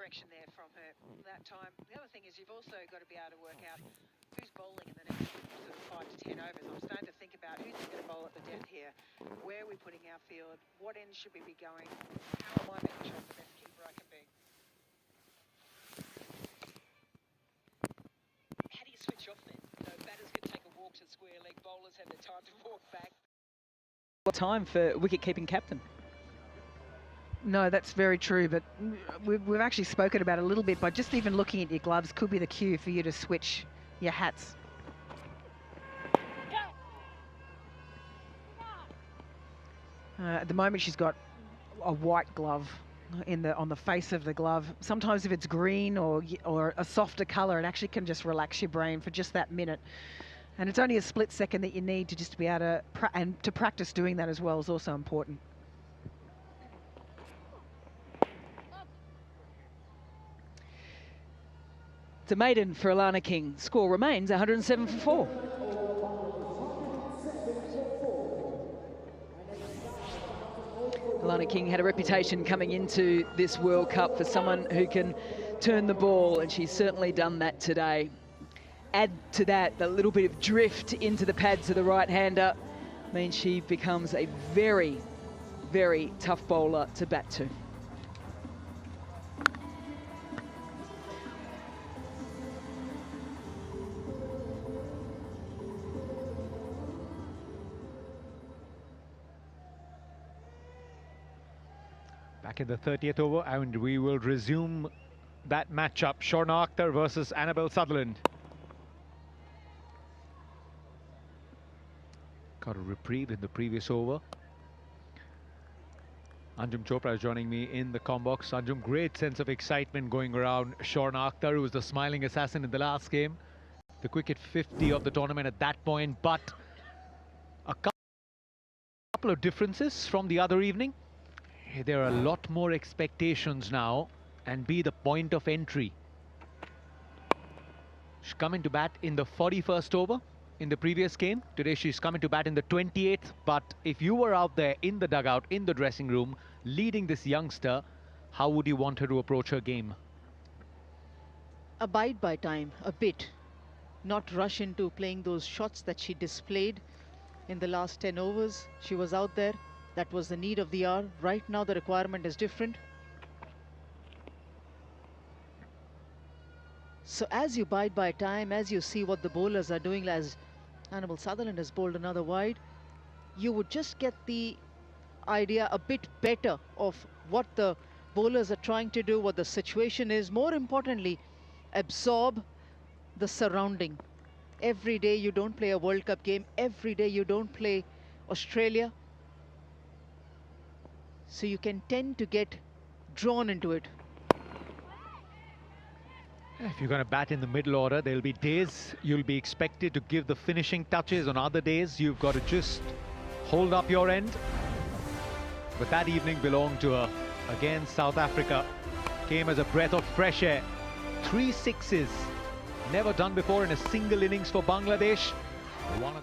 direction there from her that time. The other thing is you've also got to be able to work out who's bowling in the next sort of 5 to 10 overs. I'm starting to think about who's going to bowl at the death here. Where are we putting our field? What end should we be going? How am I making sure I'm the best keeper I can be? How do you switch off then? So batters can take a walk to square leg, bowlers have the time to walk back. What time for wicket-keeping captain? No, that's very true, but we've actually spoken about it a little bit, by just even looking at your gloves could be the cue for you to switch your hats. At the moment she's got a white glove on the face of the glove. Sometimes if it's green or a softer colour, it actually can just relax your brain for just that minute. And it's only a split second that you need to just be able to practice doing that as well is also important. It's a maiden for Alana King. Score remains 107 for 4. Alana King had a reputation coming into this World Cup for someone who can turn the ball, and she's certainly done that today. Add to that the little bit of drift into the pads of the right-hander means she becomes a very, very tough bowler to bat to. Back in the 30th over, and we will resume that matchup. Shorna Akhtar versus Annabel Sutherland. Got a reprieve in the previous over. Anjum Chopra is joining me in the comm box. Anjum, great sense of excitement going around Shorna Akhtar, who was the smiling assassin in the last game. The quick 50 of the tournament at that point, but a couple of differences from the other evening. There are a lot more expectations now, and be the point of entry. She's coming to bat in the 41st over in the previous game. Today she's coming to bat in the 28th. But if you were out there in the dugout, in the dressing room, leading this youngster, how would you want her to approach her game? Abide by time a bit, not rush into playing those shots that she displayed in the last 10 overs. She was out there. That was the need of the hour. Right now the requirement is different. So as you bide by time, as you see what the bowlers are doing, as Annabel Sutherland has bowled another wide, you would just get the idea a bit better of what the bowlers are trying to do, what the situation is. More importantly, absorb the surrounding. Every day you don't play a World Cup game. Every day you don't play Australia. So you can tend to get drawn into it. If you're going to bat in the middle order, there'll be days you'll be expected to give the finishing touches. On other days, you've got to just hold up your end. But that evening belonged to her. Again, South Africa came as a breath of fresh air. 3 sixes, never done before in a single innings for Bangladesh. One of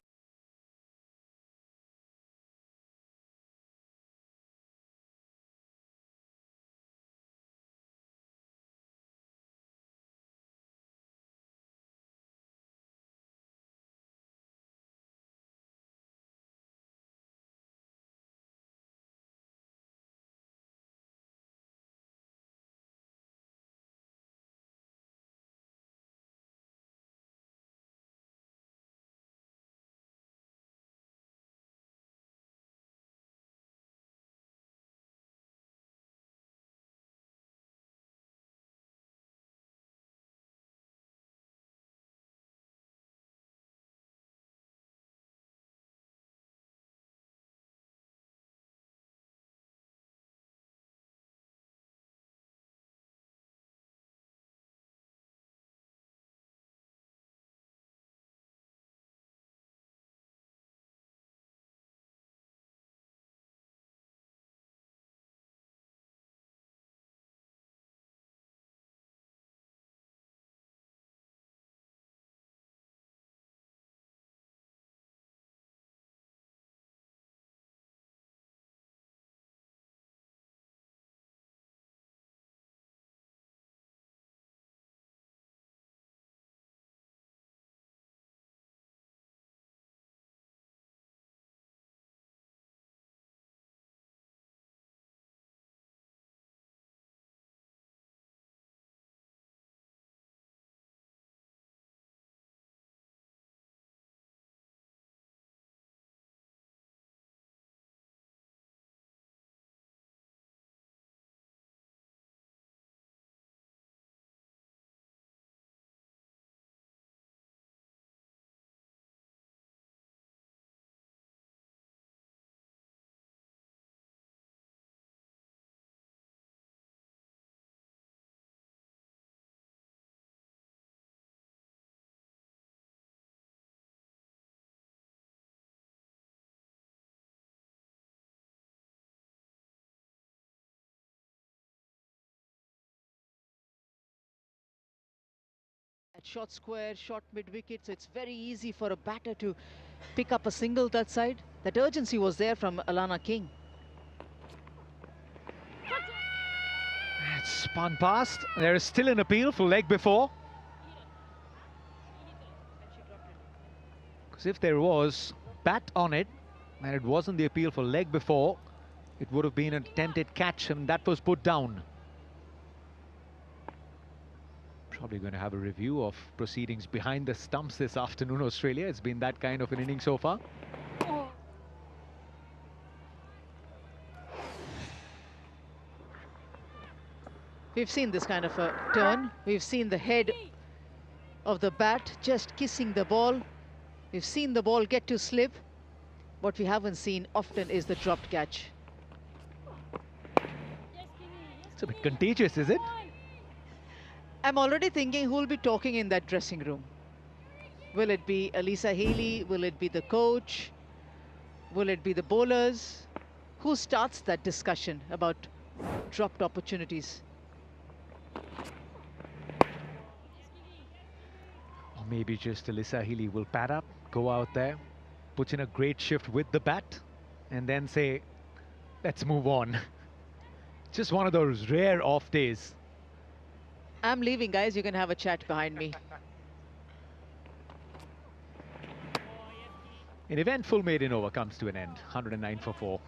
short square, short mid-wicket, so it's very easy for a batter to pick up a single that side. That urgency was there from Alana King. It's spun past. There is still an appeal for leg before. Because if there was bat on it, and it wasn't the appeal for leg before, it would have been an attempted catch, and that was put down. Probably going to have a review of proceedings behind the stumps this afternoon, Australia. It's been that kind of an inning so far. We've seen this kind of a turn. We've seen the head of the bat just kissing the ball. We've seen the ball get to slip. What we haven't seen often is the dropped catch. It's a bit contagious, is it? I'm already thinking who will be talking in that dressing room. Will it be Alyssa Healy? Will it be the coach? Will it be the bowlers? Who starts that discussion about dropped opportunities? Or maybe just Alyssa Healy will pad up, go out there, put in a great shift with the bat, and then say, let's move on. Just one of those rare off days. I'm leaving, guys. You can have a chat behind me. An eventful maiden over comes to an end. 109 for 4.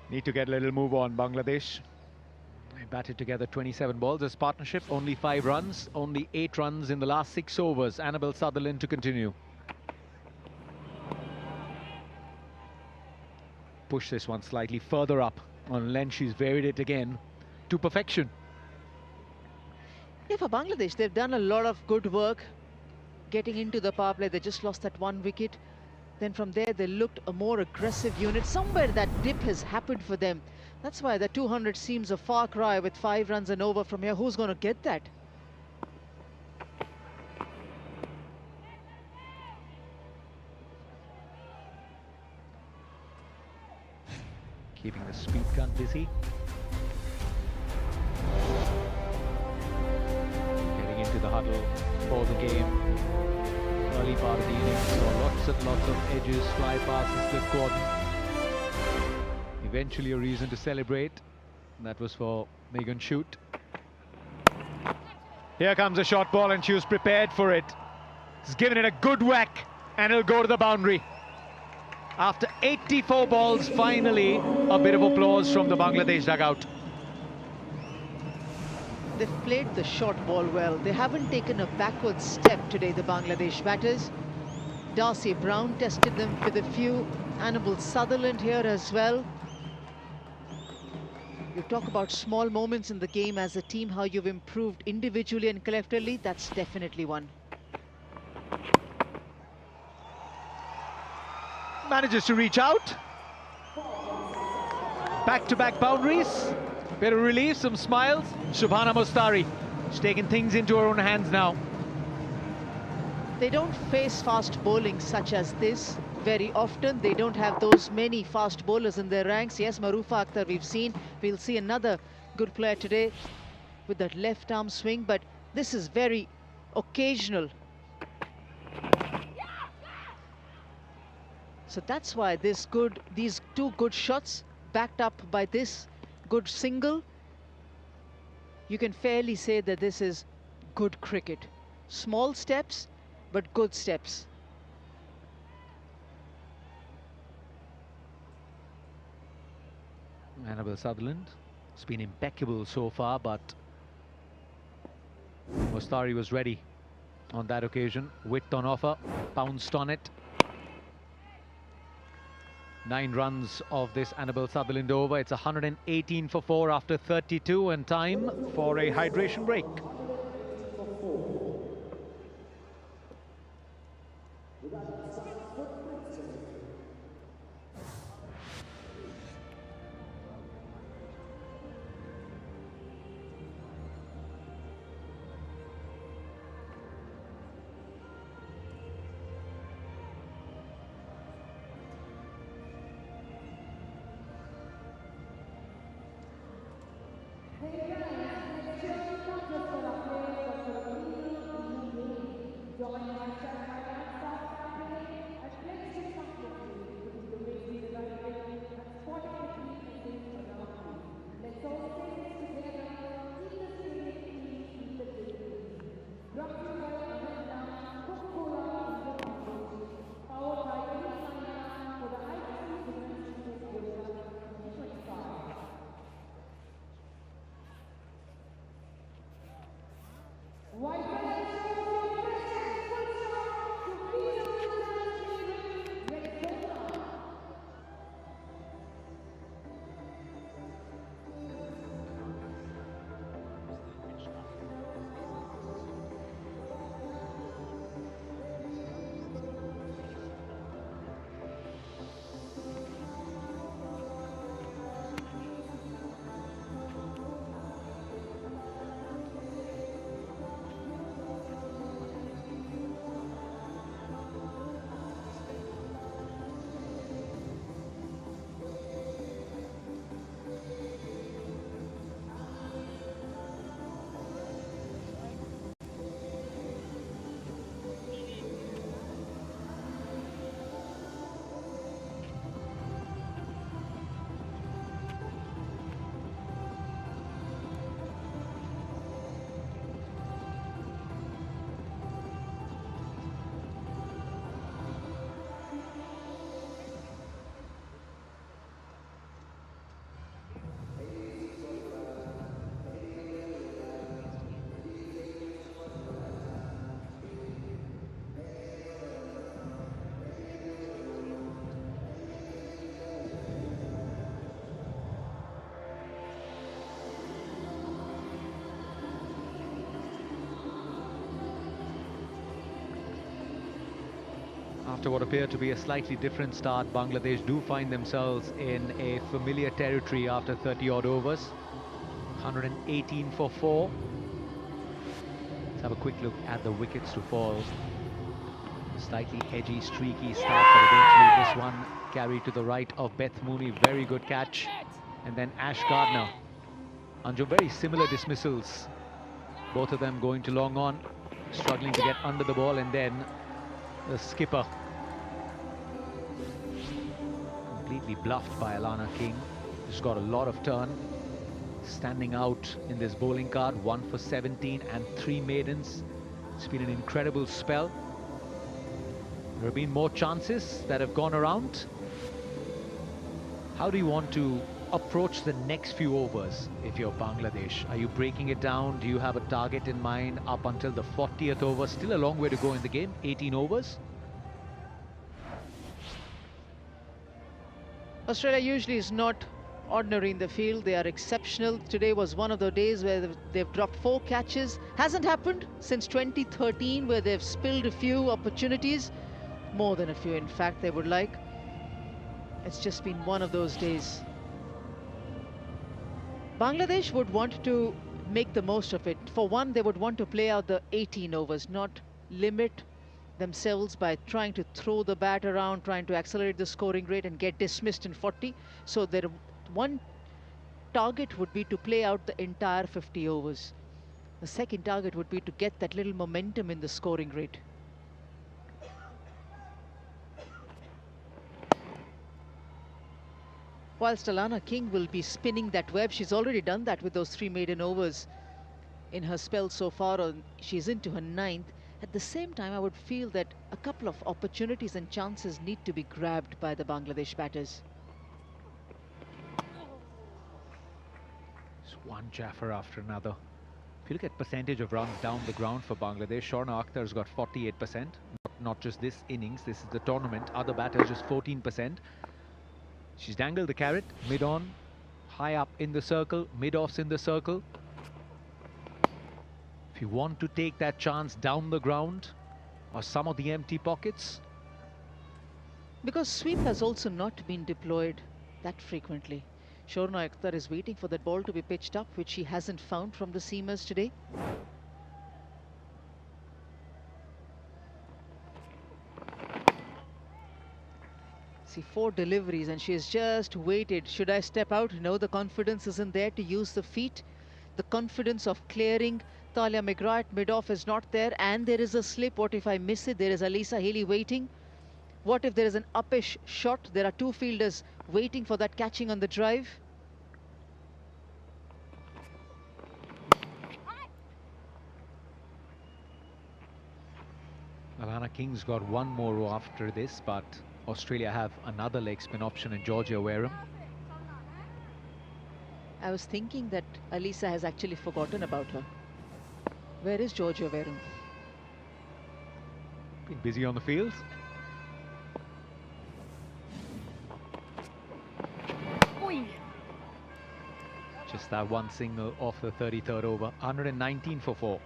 Need to get a little move on, Bangladesh. They batted together 27 balls as partnership, only 5 runs, only 8 runs in the last 6 overs. Annabel Sutherland to continue. Push this one slightly further up. On length, she's varied it again to perfection. Yeah, for Bangladesh, they've done a lot of good work getting into the power play. They just lost that 1 wicket. Then from there, they looked a more aggressive unit. Somewhere that dip has happened for them. That's why the 200 seems a far cry with 5 runs and over from here. Who's going to get that? Keeping the speed gun busy. Getting into the huddle for the game. Early part of the inning, saw lots and lots of edges fly past the split cordon. Eventually a reason to celebrate. That was for Megan Shute. Here comes a short ball and she was prepared for it. She's given it a good whack and it'll go to the boundary. After 84 balls, finally a bit of applause from the Bangladesh dugout. They've played the short ball well. They haven't taken a backward step today, the Bangladesh batters. Darcy Brown tested them with a few. Annabel Sutherland here as well. You talk about small moments in the game as a team, how you've improved individually and collectively. That's definitely one. Manages to reach out. Back-to-back boundaries. Bit of relief, some smiles. Shubhana Mostari. She's taking things into her own hands now. They don't face fast bowling such as this very often. They don't have those many fast bowlers in their ranks. Yes, Marufa Akhtar we've seen. We'll see another good player today with that left arm swing, but this is very occasional. So that's why these 2 good shots backed up by this good single, you can fairly say that this is good cricket. Small steps, but good steps. Annabel Sutherland has been impeccable so far, but Mostari was ready on that occasion. Width on offer, pounced on it. 9 runs of this Annabel Sutherland over. It's 118 for 4 after 32, and time for a hydration break. After what appeared to be a slightly different start, Bangladesh do find themselves in a familiar territory after 30-odd overs. 118 for 4. Let's have a quick look at the wickets to fall. Slightly edgy, streaky start, but eventually this one carried to the right of Beth Mooney. Very good catch. And then Ash Gardner. Anju, very similar dismissals. Both of them going to long on, struggling to get under the ball, and then the skipper completely bluffed by Alana King. She's got a lot of turn, standing out in this bowling card. 1 for 17 and 3 maidens. It's been an incredible spell. There have been more chances that have gone around. How do you want to approach the next few overs if you're Bangladesh? Are you breaking it down? Do you have a target in mind up until the 40th over? Still a long way to go in the game, 18 overs. Australia usually is not ordinary in the field. They are exceptional. Today was one of the days where they've dropped 4 catches. Hasn't happened since 2013, where they've spilled a few opportunities. More than a few, in fact, they would like. It's just been one of those days. Bangladesh would want to make the most of it. For one, they would want to play out the 18 overs, not limit themselves by trying to throw the bat around, trying to accelerate the scoring rate and get dismissed in 40. So their one target would be to play out the entire 50 overs. The second target would be to get that little momentum in the scoring rate. Whilst Alana King will be spinning that web, she's already done that with those 3 maiden overs in her spell so far. She's into her 9th. At the same time, I would feel that a couple of opportunities and chances need to be grabbed by the Bangladesh batters. It's one Jaffer after another. If you look at percentage of runs down the ground for Bangladesh, Shorna Akhtar's got 48%. Not just this innings, this is the tournament. Other batters just 14%. She's dangled the carrot, mid-on, high up in the circle, mid-offs in the circle. If you want to take that chance down the ground or some of the empty pockets. Because sweep has also not been deployed that frequently. Shorna Akhtar is waiting for that ball to be pitched up, which she hasn't found from the seamers today. See, 4 deliveries and she has just waited. Should I step out? No, the confidence isn't there to use the feet. The confidence of clearing Talia McGrath at mid-off is not there, and there is a slip. What if I miss it? There is Alyssa Healy waiting. What if there is an uppish shot? There are 2 fielders waiting for that catching on the drive. Alana King's got one more row after this, but Australia have another leg spin option in Georgia Wareham. I was thinking that Alyssa has actually forgotten about her. Where is Georgia Wareham? Been busy on the field. Just that one single off the 33rd over. 119 for 4.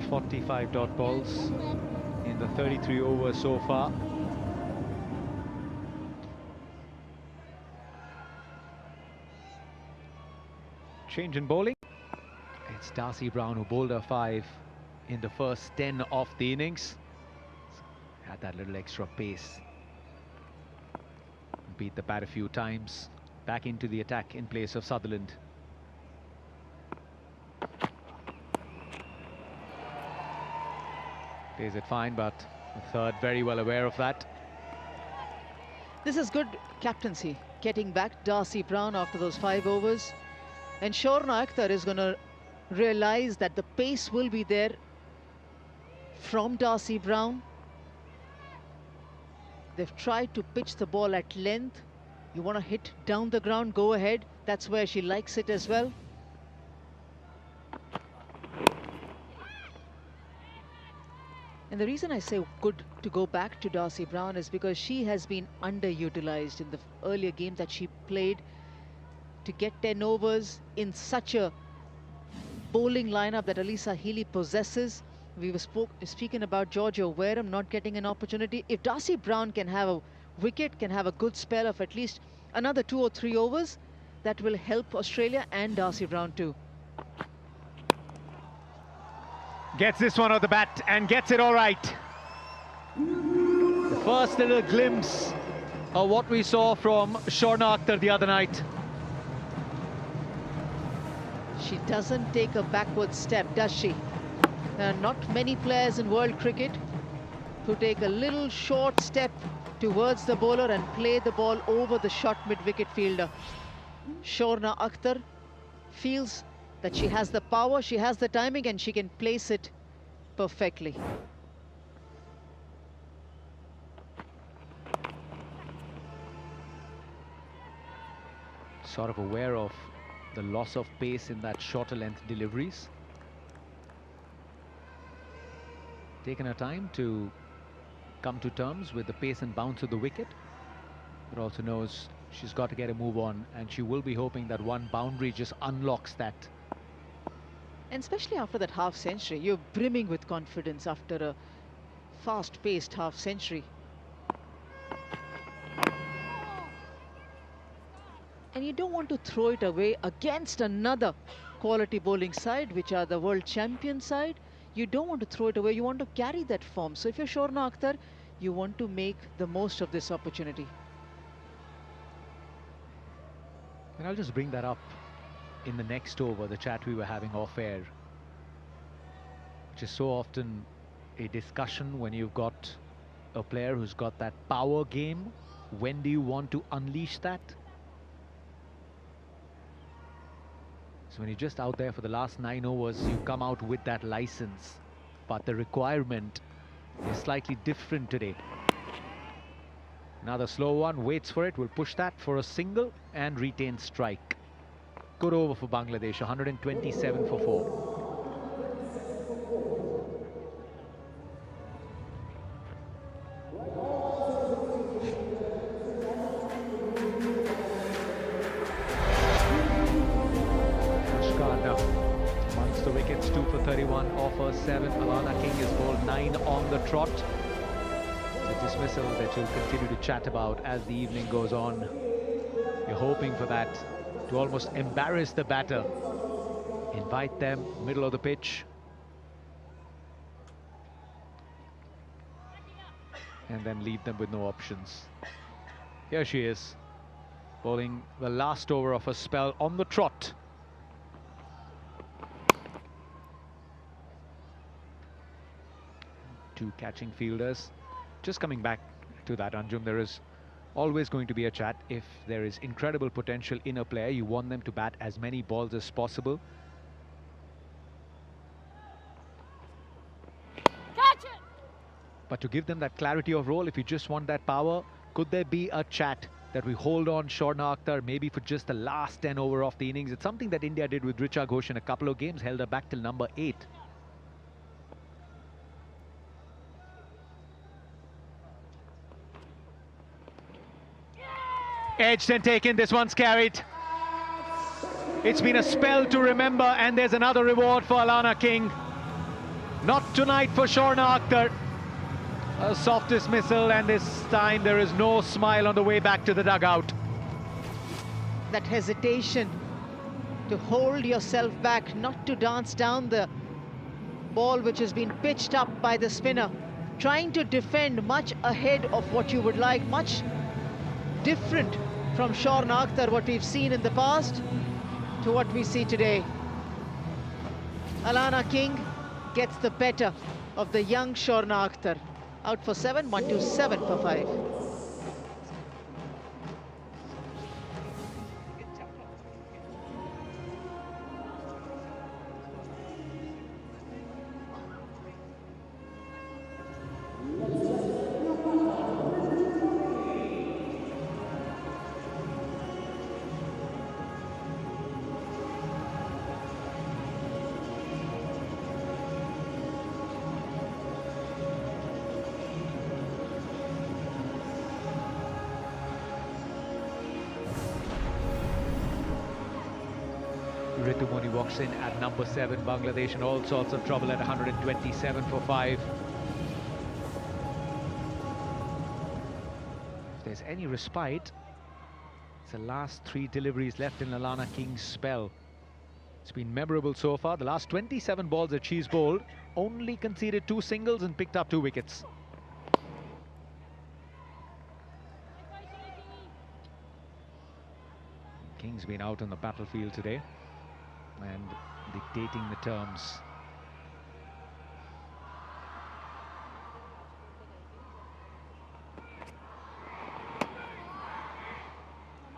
.45 dot balls in the 33 overs so far. Change in bowling. It's Darcy Brown who bowled a 5 in the first 10 of the innings. Had that little extra pace. Beat the pad a few times. Back into the attack in place of Sutherland. Plays it fine, but the third very well aware of that. This is good captaincy, getting back Darcy Brown after those 5 overs. And Shorna Akhtar is going to realize that the pace will be there from Darcy Brown. They've tried to pitch the ball at length. You want to hit down the ground, go ahead. That's where she likes it as well. And the reason I say good to go back to Darcy Brown is because she has been underutilized in the earlier game that she played. To get 10 overs in such a bowling lineup that Alyssa Healy possesses. We were speaking about Georgia Wareham not getting an opportunity. If Darcy Brown can have a wicket, can have a good spell of at least another 2 or 3 overs, that will help Australia and Darcy Brown too. Gets this one on the bat and gets it all right. The first little glimpse of what we saw from Shorna Akhtar the other night. She doesn't take a backward step, does she? There are not many players in world cricket who take a little short step towards the bowler and play the ball over the short mid-wicket fielder. Shorna Akhtar feels that she has the power, she has the timing, and she can place it perfectly. Sort of aware of the loss of pace in that shorter length deliveries. Taken her time to come to terms with the pace and bounce of the wicket, but also knows she's got to get a move on, and she will be hoping that one boundary just unlocks that. And especially after that half-century, you're brimming with confidence after a fast-paced half-century. And you don't want to throw it away against another quality bowling side, which are the world champion side. You don't want to throw it away, you want to carry that form. So if you're Shorna Akhtar, you want to make the most of this opportunity. And I'll just bring that up in the next over, the chat we were having off air, which is so often a discussion when you've got a player who's got that power game. When do you want to unleash that? So when you're just out there for the last 9 overs, you come out with that license, but the requirement is slightly different today. Another slow one, waits for it, will push that for a single and retain strike. Good over for Bangladesh, 127 for 4. Amongst the wickets, 2 for 31, offer 7. Alana King is bowled 9 on the trot. It's a dismissal that you'll continue to chat about as the evening goes on. You're hoping for that, to almost embarrass the batter. Invite them, middle of the pitch. And then leave them with no options. Here she is, bowling the last over of her spell on the trot. Two catching fielders. Just coming back to that, Anjum, there is always going to be a chat. If there is incredible potential in a player, you want them to bat as many balls as possible. Catch it! But to give them that clarity of role, if you just want that power, could there be a chat that we hold on Shorna Akhtar maybe for just the last 10 over of the innings? It's something that India did with Richa Ghosh in a couple of games, held her back till number 8. Edged and taken, this one's carried. It's been a spell to remember, and there's another reward for Alana King. Not tonight for Shorna Akhtar. A soft dismissal, and this time there is no smile on the way back to the dugout. That hesitation to hold yourself back, not to dance down the ball which has been pitched up by the spinner, trying to defend much ahead of what you would like, much different from Shorna Akhtar, what we've seen in the past to what we see today. Alana King gets the better of the young Shorna Akhtar. Out for 7, 127 for 5. Ritumoni walks in at number 7. Bangladesh in all sorts of trouble at 127 for 5. If there's any respite, it's the last 3 deliveries left in Alana King's spell. It's been memorable so far. The last 27 balls that she's bowled, only conceded 2 singles and picked up 2 wickets. King's been out on the battlefield today and dictating the terms.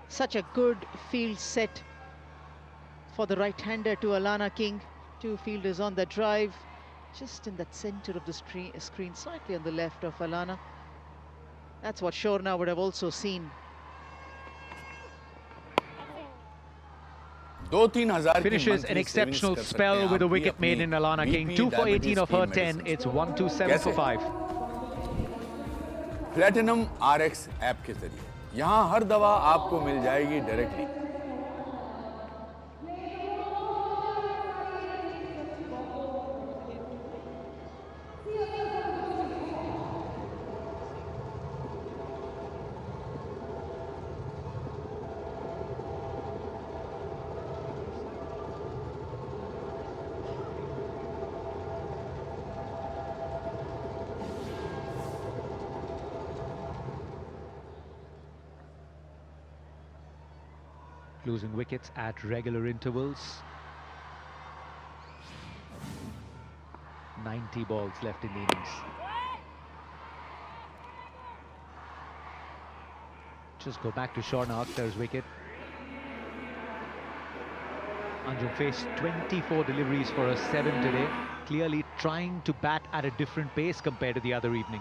Such a good field set for the right-hander to Alana King. 2 fielders on the drive, just in that center of the screen, slightly on the left of Alana. That's what Shorna would have also seen. Finishes an exceptional spell with a wicket made in Alana King. 2 for 18 of her 10. It's 127 for 5. Platinum RX app के जरिए यहाँ हर दवा आपको मिल जाएगी directly. Losing wickets at regular intervals. 90 balls left in the innings. Just go back to Shorna Akhtar's wicket. Anjum faced 24 deliveries for a 7 today, clearly trying to bat at a different pace compared to the other evening.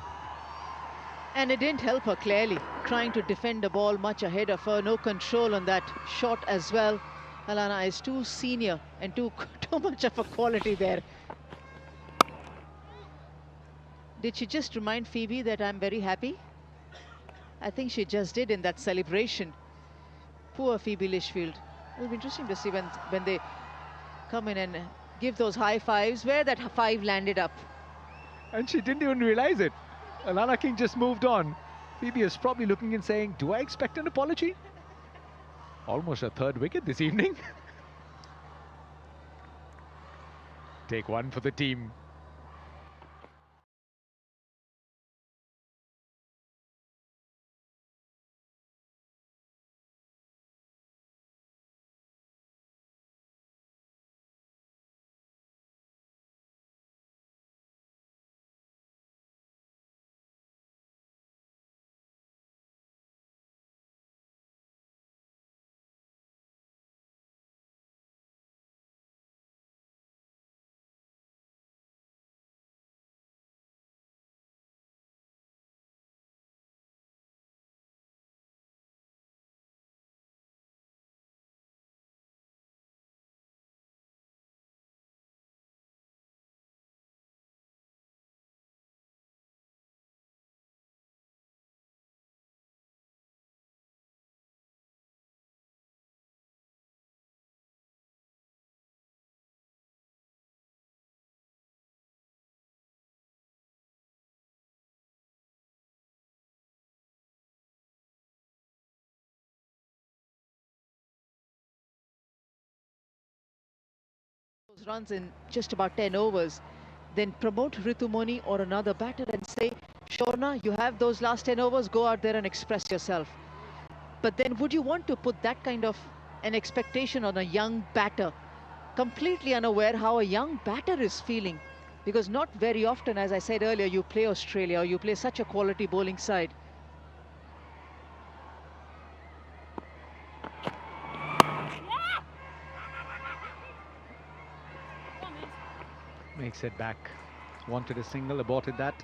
And it didn't help her, clearly. Trying to defend the ball much ahead of her, no control on that shot as well. Alana is too senior and too much of a quality there. Did she just remind Phoebe that I'm very happy? I think she just did in that celebration. Poor Phoebe Litchfield. It'll be interesting to see when they come in and give those high fives, where that five landed up. And she didn't even realize it. Alana King just moved on. Phoebe is probably looking and saying, do I expect an apology? Almost a third wicket this evening. Take one for the team. Those runs in just about 10 overs, then promote Ritumoni or another batter and say, Shorna, you have those last 10 overs, go out there and express yourself. But then would you want to put that kind of an expectation on a young batter, completely unaware how a young batter is feeling? Because not very often, as I said earlier, you play Australia or you play such a quality bowling side. Makes it back. Wanted a single, aborted that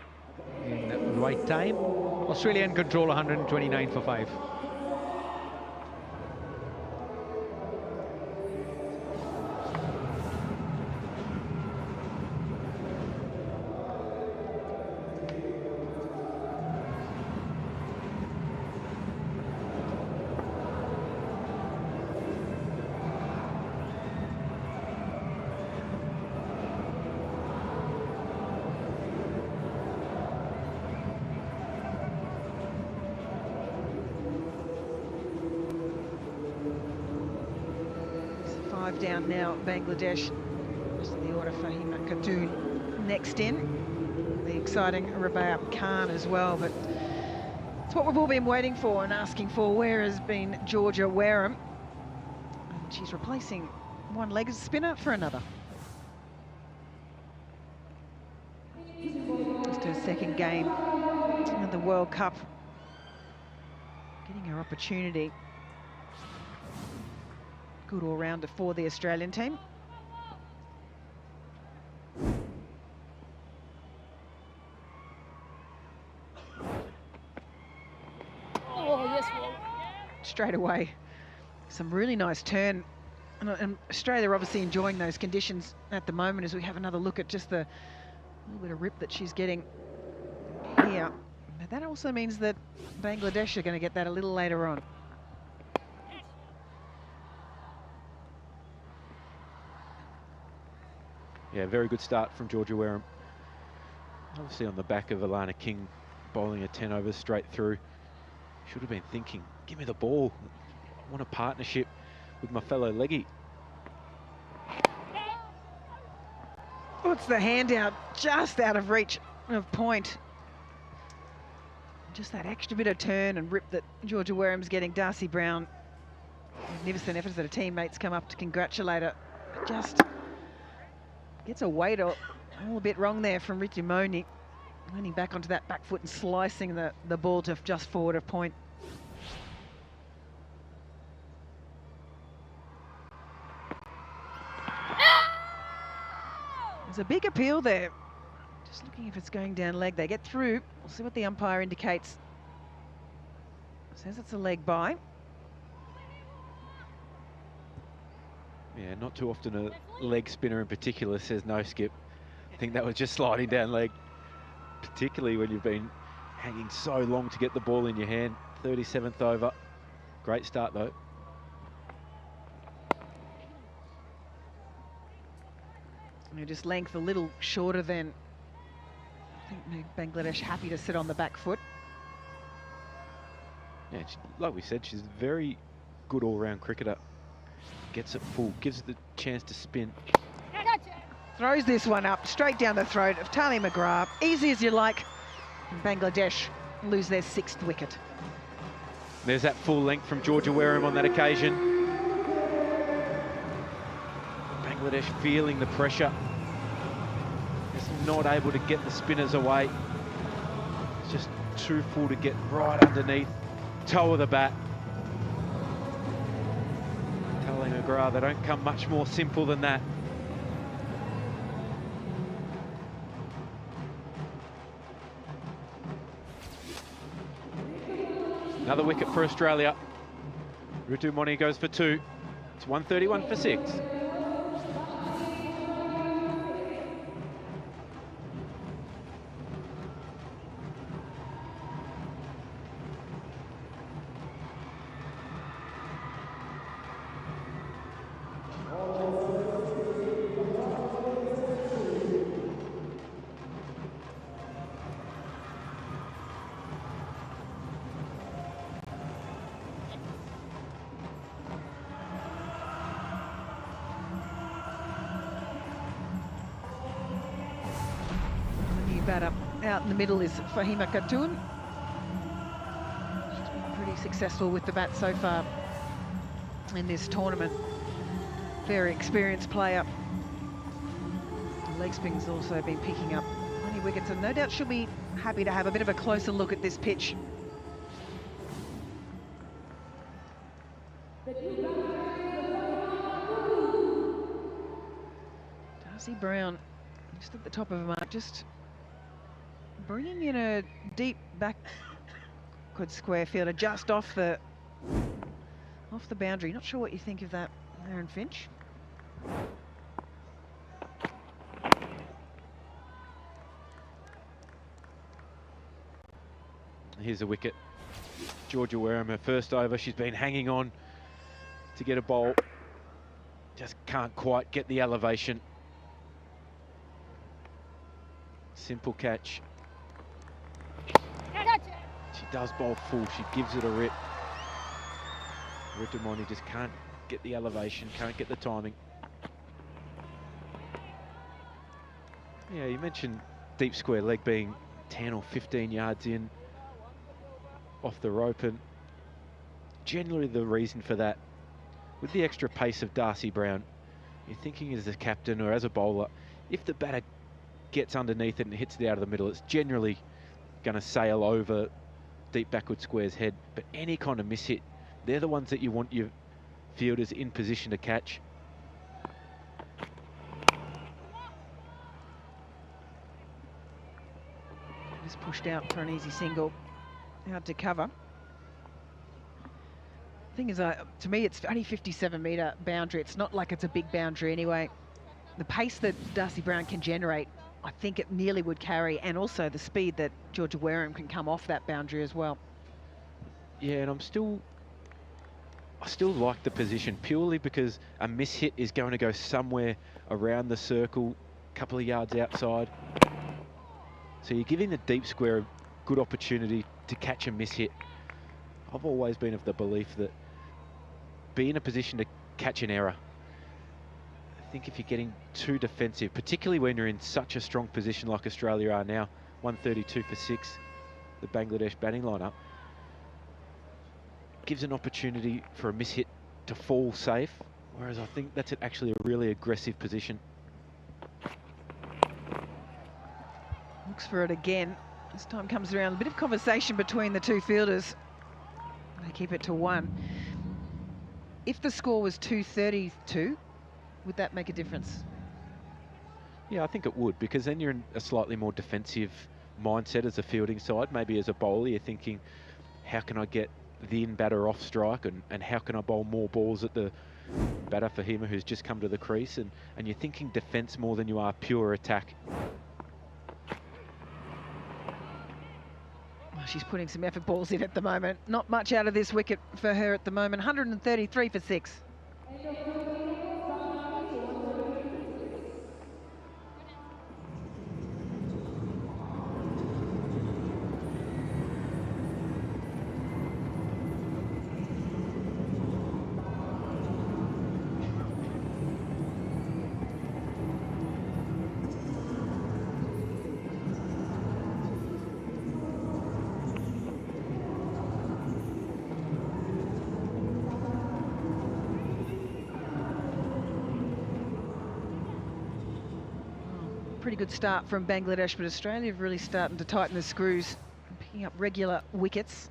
in the right time. Australia in control, 129 for 5. Down now, Bangladesh. Just in the order for Hima Khatun next in. The exciting Rabea Khan as well, but it's what we've all been waiting for and asking for. Where has been Georgia Wareham? And she's replacing one-legged spinner for another. Just her second game in the World Cup. Getting her opportunity. Good all-rounder for the Australian team. Oh, yes. Straight away, some really nice turn. And Australia are obviously enjoying those conditions at the moment as we have another look at just the little bit of rip that she's getting here. But that also means that Bangladesh are going to get that a little later on. Yeah, very good start from Georgia Wareham. Obviously on the back of Alana King bowling a 10 overs straight through. Should have been thinking, give me the ball. I want a partnership with my fellow leggy. Puts the hand out just out of reach of point. Just that extra bit of turn and rip that Georgia Wareham's getting. Darcy Brown, magnificent efforts that her teammates come up to congratulate her. Just gets a weight All a bit wrong there from Ritumoni. Running back onto that back foot and slicing the ball to just forward of point. There's a big appeal there. Just looking if it's going down leg. They get through. We'll see what the umpire indicates. Says it's a leg by. Yeah, not too often a leg spinner in particular says no, Skip. I think that was just sliding down leg, particularly when you've been hanging so long to get the ball in your hand. 37th over. Great start though. Just length a little shorter than, I think Bangladesh happy to sit on the back foot. Yeah, like we said, she's a very good all-round cricketer. Gets it full, gives it the chance to spin. Throws this one up, straight down the throat of Tali McGrath. Easy as you like. And Bangladesh lose their 6th wicket. There's that full length from Georgia Wareham on that occasion. Bangladesh feeling the pressure. Just not able to get the spinners away. It's just too full to get right underneath. Toe of the bat. Tali McGrath, they don't come much more simple than that. Another wicket for Australia. Ritumoni goes for 2. It's 131 for 6. Batter out in the middle is Fahima Khatun. She's been pretty successful with the bat so far in this tournament. Very experienced player. The leg spin's also been picking up plenty of wickets, and no doubt she'll be happy to have a bit of a closer look at this pitch. Darcy Brown just at the top of her mark, just bringing in a deep backward square fielder just off the boundary. Not sure what you think of that, Aaron Finch. Here's a wicket. Georgia Wareham, her first over. She's been hanging on to get a bowl. Just can't quite get the elevation. Simple catch. She does bowl full, she gives it a rip. Ritumoni just can't get the elevation, can't get the timing. Yeah, you mentioned deep square leg being 10 or 15 yards in off the rope, and generally the reason for that, with the extra pace of Darcy Brown, you're thinking as a captain or as a bowler, if the batter gets underneath it and hits it out of the middle, it's generally going to sail over deep backward square's head. But any kind of miss hit, they're the ones that you want your fielders in position to catch. Just pushed out for an easy single, out to cover. Thing is, to me, it's only 57-metre boundary. It's not like it's a big boundary anyway. The pace that Darcy Brown can generate, I think it nearly would carry, and also the speed that Georgia Wareham can come off that boundary as well. Yeah, and I still like the position purely because a miss hit is going to go somewhere around the circle, a couple of yards outside. So you're giving the deep square a good opportunity to catch a miss hit. I've always been of the belief that be in a position to catch an error. I think if you're getting too defensive, particularly when you're in such a strong position like Australia are now, 132 for 6, the Bangladesh batting lineup, gives an opportunity for a miss hit to fall safe, whereas I think that's actually a really aggressive position. Looks for it again. This time comes around. A bit of conversation between the two fielders. They keep it to 1. If the score was 232, would that make a difference? Yeah, I think it would, because then you're in a slightly more defensive mindset as a fielding side. Maybe as a bowler, you're thinking, how can I get the in-batter off strike, and how can I bowl more balls at the batter for him who's just come to the crease, and you're thinking defence more than you are pure attack. Well, she's putting some effort balls in at the moment. Not much out of this wicket for her at the moment. 133 for 6. Pretty good start from Bangladesh, but Australia are really starting to tighten the screws and picking up regular wickets.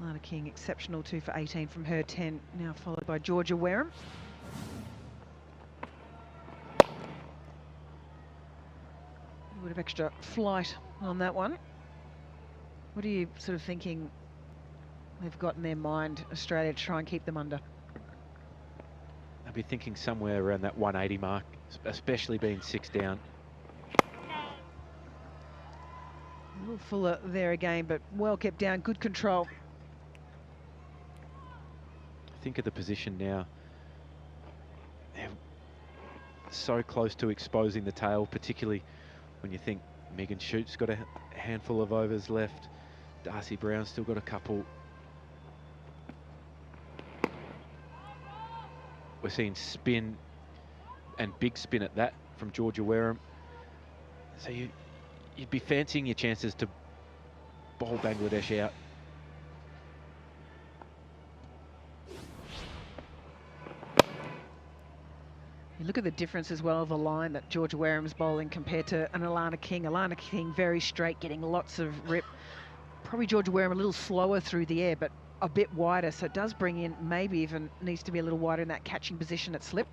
Lana King, exceptional 2 for 18 from her 10, now followed by Georgia Wareham. A bit of extra flight on that one. What are you sort of thinking they've got in their mind, Australia, to try and keep them under? I'd be thinking somewhere around that 180 mark, especially being 6 down. A little fuller there again, but well kept down, good control. Think of the position now. They're so close to exposing the tail, particularly when you think Megan Schutt's got a handful of overs left. Darcy Brown's still got a couple. We're seeing spin, and big spin at that, from Georgia Wareham. So you'd be fancying your chances to bowl Bangladesh out. You look at the difference as well of the line that Georgia Wareham's bowling compared to an Alana King. Alana King very straight, getting lots of rip. Probably Georgia Wareham a little slower through the air, but a bit wider, so it does bring in, maybe even needs to be a little wider in that catching position at slip.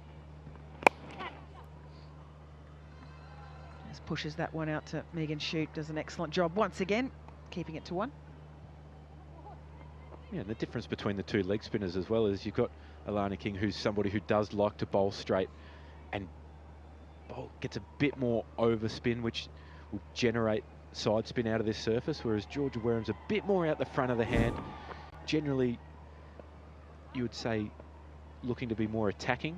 Just pushes that one out to Megan Schutt, does an excellent job once again, keeping it to 1. Yeah, and the difference between the two leg spinners as well is you've got Alana King, who's somebody who does like to bowl straight and gets a bit more overspin, which will generate side spin out of this surface, whereas Georgia Wareham's a bit more out the front of the hand. Generally, you would say looking to be more attacking,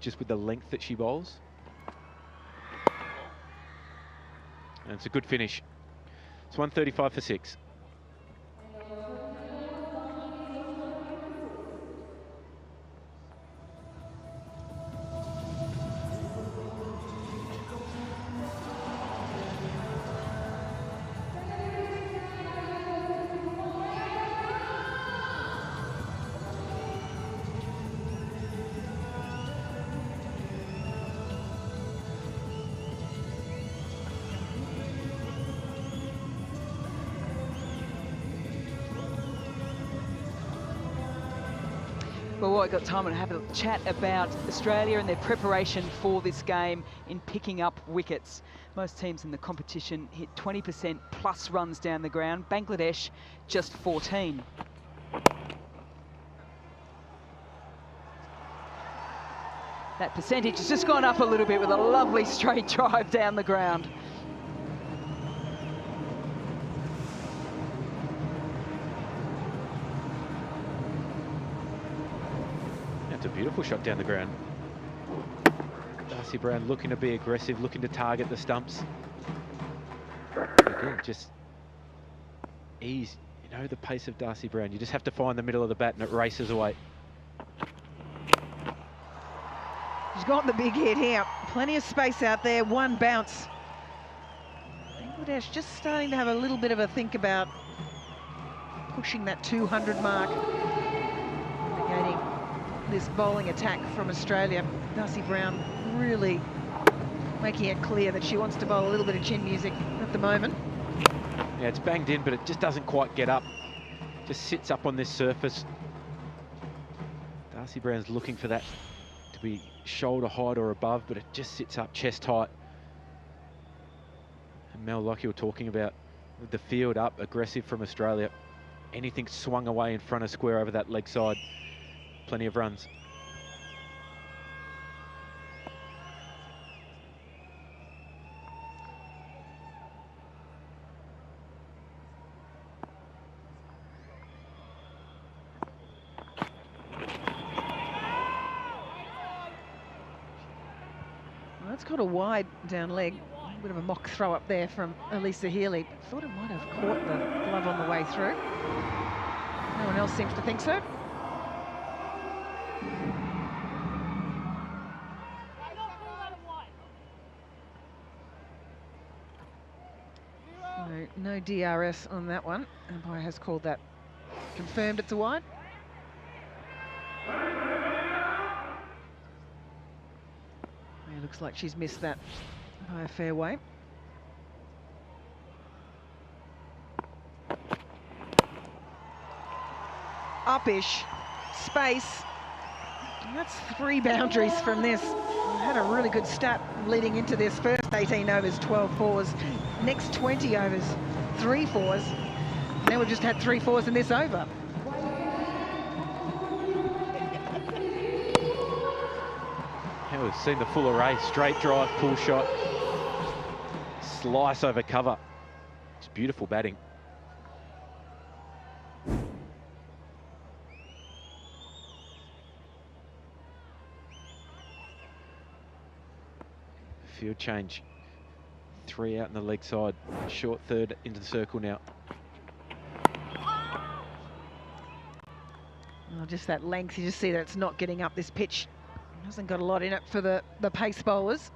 just with the length that she bowls. And it's a good finish. It's 135 for 6. Well, I've got time to have a chat about Australia and their preparation for this game in picking up wickets. Most teams in the competition hit 20% plus runs down the ground. Bangladesh, just 14. That percentage has just gone up a little bit with a lovely straight drive down the ground. A beautiful shot down the ground. Darcy Brown looking to be aggressive, looking to target the stumps. Again, just ease, you know, the pace of Darcy Brown. You just have to find the middle of the bat and it races away. She's got the big hit here. Plenty of space out there, one bounce. Bangladesh just starting to have a little bit of a think about pushing that 200 mark. Negating this bowling attack from Australia. Darcy Brown really making it clear that she wants to bowl a little bit of chin music at the moment. Yeah, it's banged in, but it just doesn't quite get up. Just sits up on this surface. Darcy Brown's looking for that to be shoulder height or above, but it just sits up chest height. And Mel, like you were talking about, with the field up, aggressive from Australia. Anything swung away in front of square over that leg side, plenty of runs. Well, that's got a wide down leg. A bit of a mock throw up there from Elisa Healy. Thought it might have caught the glove on the way through. No one else seems to think so. No DRS on that one. Umpire has called that, confirmed it's a wide. It looks like she's missed that by a fair way. Upish, space. And that's 3 boundaries from this. Had a really good stat leading into this first 18 overs, 12 fours. Next 20 overs, 3 fours. Now we've just had 3 fours in this over. Yeah, we've seen the full array, straight drive, pull shot, slice over cover. It's beautiful batting. Field change. 3 out in the leg side, short third into the circle now. Oh, just that length, you just see that it's not getting up this pitch. Hasn't got a lot in it for the pace bowlers.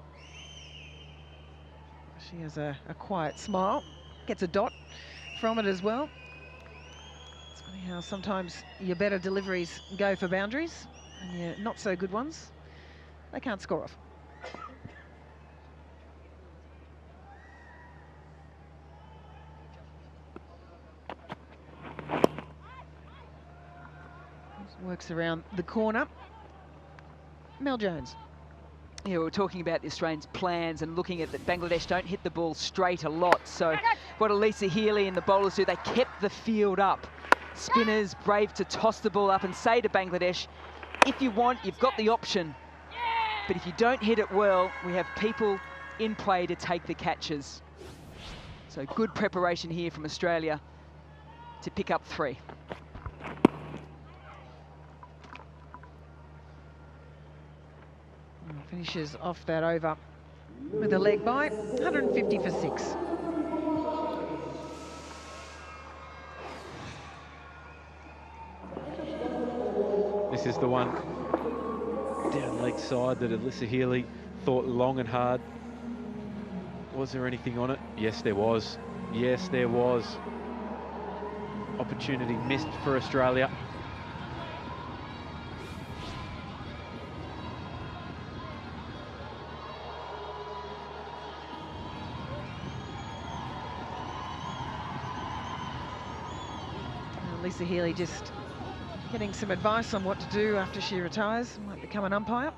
She has a quiet smile, gets a dot from it as well. It's funny how sometimes your better deliveries go for boundaries and your not so good ones, they can't score off. Works around the corner. Mel Jones. Yeah, we were talking about the Australians' plans and looking at that Bangladesh don't hit the ball straight a lot. So what Elisa Healy and the bowlers do, they kept the field up. Spinners brave to toss the ball up and say to Bangladesh, if you want, you've got the option. But if you don't hit it well, we have people in play to take the catches. So good preparation here from Australia to pick up 3. Finishes off that over with a leg by 150 for 6. This is the one down leg side that Elisa Healy thought long and hard. Was there anything on it? Yes, there was. Yes, there was. Opportunity missed for Australia. Lisa Healy just getting some advice on what to do after she retires, might become an umpire.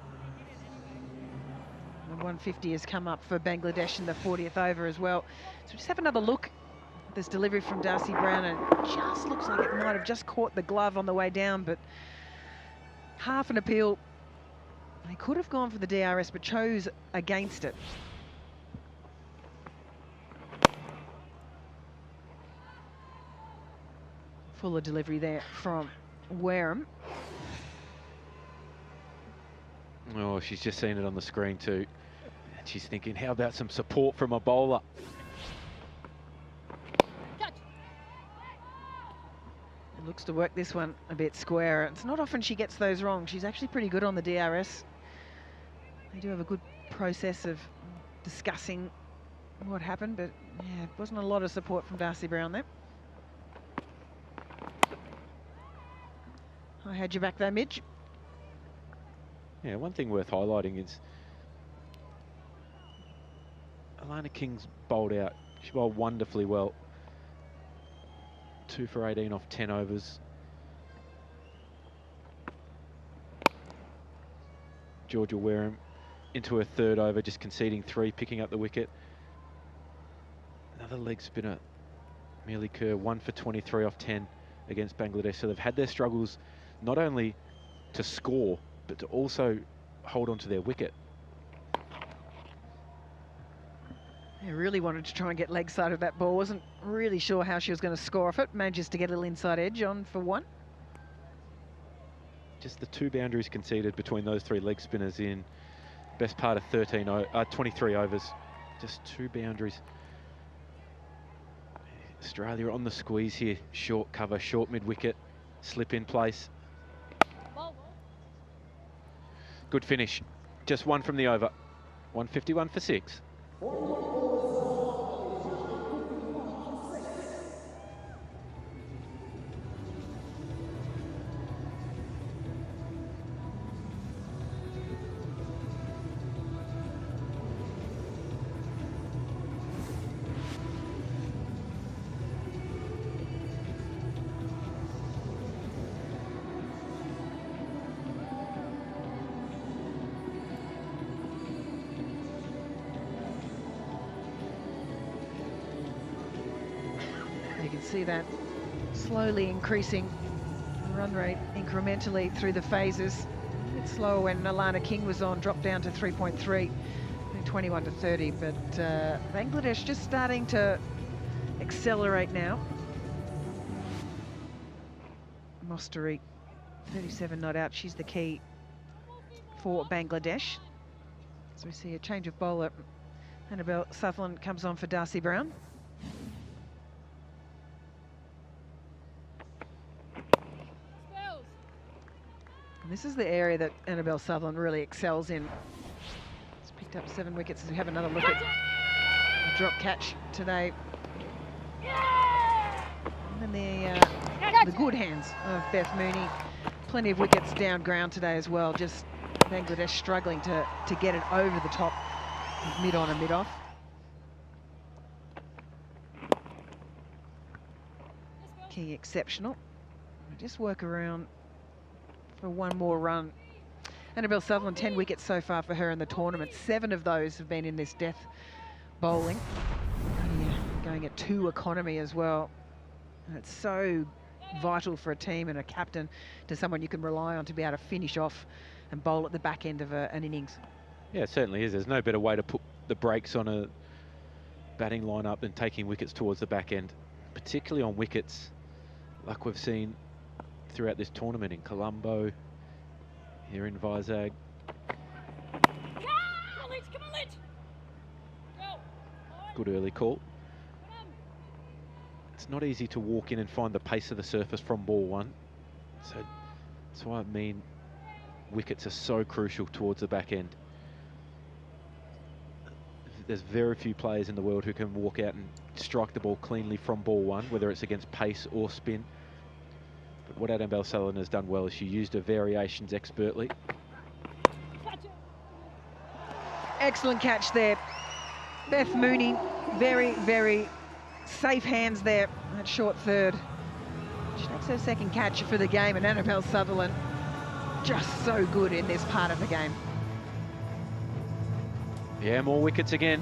The 150 has come up for Bangladesh in the 40th over as well. So just have another look at this delivery from Darcy Brown, and it just looks like it might have just caught the glove on the way down, but half an appeal. They could have gone for the DRS, but chose against it. Fuller delivery there from Wareham. Oh, she's just seen it on the screen too. And she's thinking, how about some support from a bowler? It looks to work this one a bit square. It's not often she gets those wrong. She's actually pretty good on the DRS. They do have a good process of discussing what happened, but yeah, it wasn't a lot of support from Darcy Brown there. I had you back there, Midge. Yeah, one thing worth highlighting is Alana King's bowled out. She bowled wonderfully well. 2 for 18 off 10 overs. Georgia Wareham into her 3rd over, just conceding 3, picking up the wicket. Another leg spinner, Mealy Kerr, 1 for 23 off 10 against Bangladesh. So they've had their struggles not only to score, but to also hold on to their wicket. They really wanted to try and get leg side of that ball. Wasn't really sure how she was going to score off it. Manages to get a little inside edge on for 1. Just the 2 boundaries conceded between those 3 leg spinners in best part of 23 overs. Just 2 boundaries. Australia on the squeeze here. Short cover, short mid-wicket, slip in place. Good finish. Just 1 from the over. 151 for 6. You can see that slowly increasing run rate incrementally through the phases. A bit slower when Alana King was on, dropped down to 3.3, 21 to 30. But Bangladesh just starting to accelerate now. Mostari, 37 not out. She's the key for Bangladesh. So we see a change of bowler. Annabelle Sutherland comes on for Darcy Brown. And this is the area that Annabelle Sutherland really excels in. She's picked up 7 wickets as we have another look at the drop catch today. And the good hands of Beth Mooney. Plenty of wickets down ground today as well. Just Bangladesh struggling to get it over the top, mid on and mid off. King exceptional. Just work around for 1 more run. Annabelle Sutherland, 10 wickets so far for her in the tournament. 7 of those have been in this death bowling. Yeah, going at 2 economy as well. And it's so vital for a team and a captain to someone you can rely on to be able to finish off and bowl at the back end of an innings. Yeah, it certainly is. There's no better way to put the brakes on a batting lineup than taking wickets towards the back end, particularly on wickets like we've seen throughout this tournament in Colombo, here in Vizag. Good early call. It's not easy to walk in and find the pace of the surface from ball 1. So that's why I mean wickets are so crucial towards the back end. There's very few players in the world who can walk out and strike the ball cleanly from ball 1, whether it's against pace or spin. But what Annabelle Sutherland has done well is she used her variations expertly. Excellent catch there. Beth Mooney, very, very safe hands there at short third. She makes her 2nd catch for the game, and Annabelle Sutherland just so good in this part of the game. Yeah, more wickets again.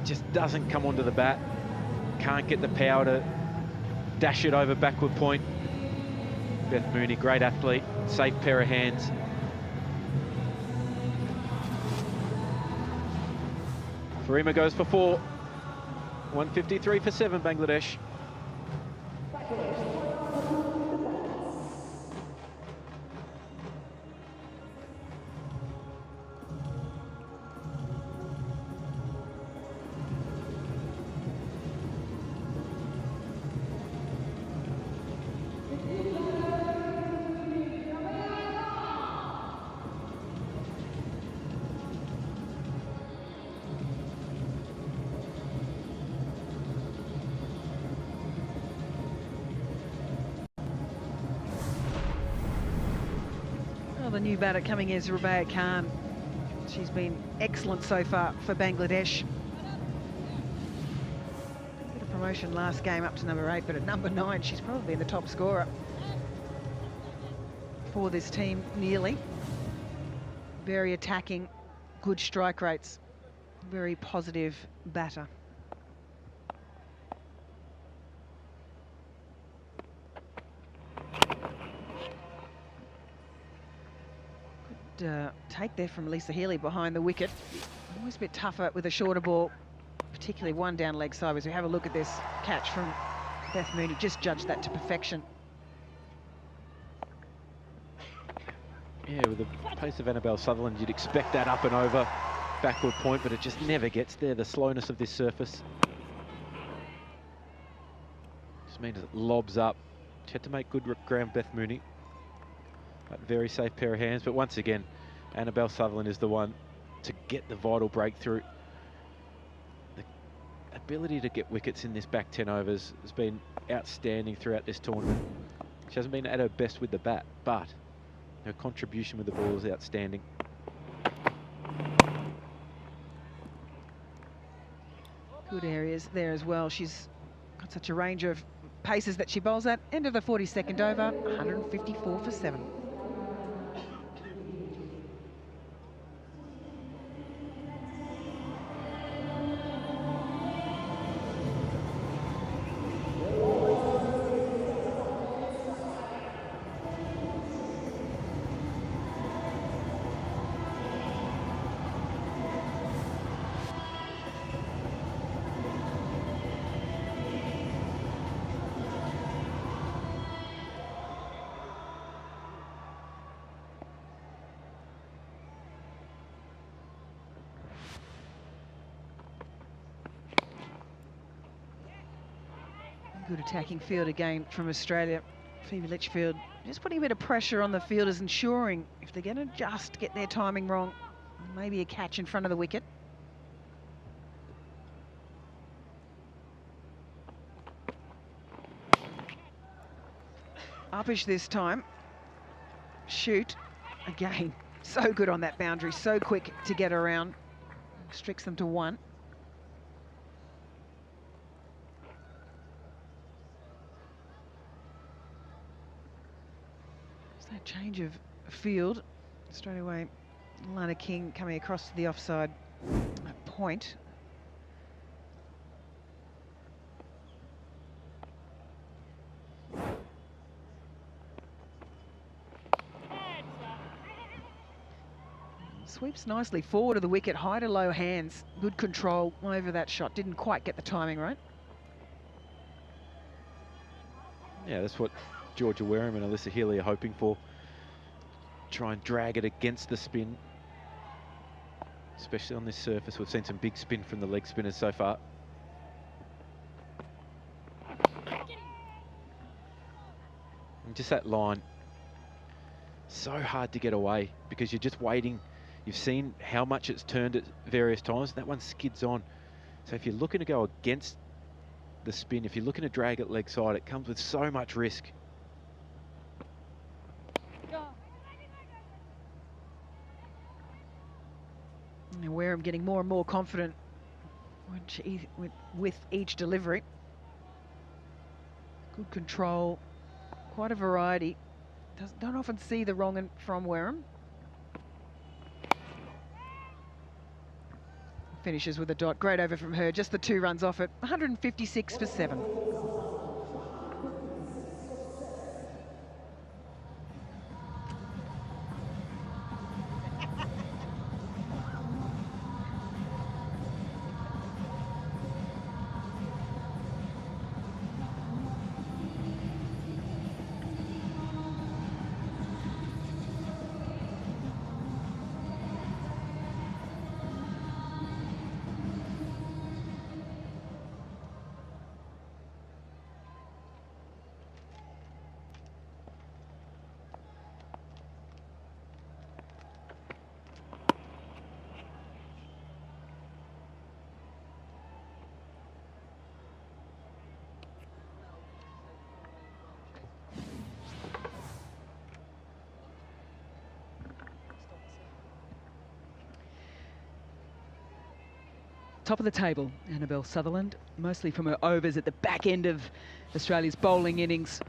Just doesn't come onto the bat. Can't get the power to dash it over backward point. Beth Mooney, great athlete, safe pair of hands. Farima goes for 4. 153 for 7, Bangladesh. the new batter coming is Rubaiyat Khan. She's been excellent so far for Bangladesh. Bit of promotion last game up to number 8, but at number 9, she's probably the top scorer for this team, nearly. Very attacking, good strike rates, very positive batter. Take there from Lisa Healy behind the wicket. Always a bit tougher with a shorter ball, particularly one down leg side. As we have a look at this catch from Beth Mooney, just judged that to perfection. Yeah, with the pace of Annabelle Sutherland, you'd expect that up and over backward point, but it just never gets there, the slowness of this surface. Just means it lobs up. She had to make good ground, Beth Mooney. But very safe pair of hands, but once again, Annabelle Sutherland is the one to get the vital breakthrough. The ability to get wickets in this back 10 overs has been outstanding throughout this tournament. She hasn't been at her best with the bat, but her contribution with the ball is outstanding. Good areas there as well. She's got such a range of paces that she bowls at. End of the 42nd over, 154 for 7. Good attacking field again from Australia. Phoebe Litchfield just putting a bit of pressure on the fielders, ensuring if they're going to just get their timing wrong, maybe a catch in front of the wicket. Uppish this time. Shoot. Again, so good on that boundary, so quick to get around. Restricts them to 1. That change of field straight away. Lana King coming across to the offside point. Sweeps nicely forward of the wicket, high to low hands. Good control over that shot. Didn't quite get the timing right. Yeah, that's what Georgia Wareham and Alyssa Healy are hoping for. Try and drag it against the spin, especially on this surface. We've seen some big spin from the leg spinners so far. And just that line, so hard to get away because you're just waiting. You've seen how much it's turned at various times. That one skids on. So if you're looking to go against the spin, if you're looking to drag it leg side, it comes with so much risk. And Wareham getting more and more confident with each delivery. Good control, quite a variety. Don't often see the wrong from Wareham. Finishes with a dot. Great over from her. Just the 2 runs off it. 156 for 7. top of the table, Annabelle Sutherland, mostly from her overs at the back end of Australia's bowling innings.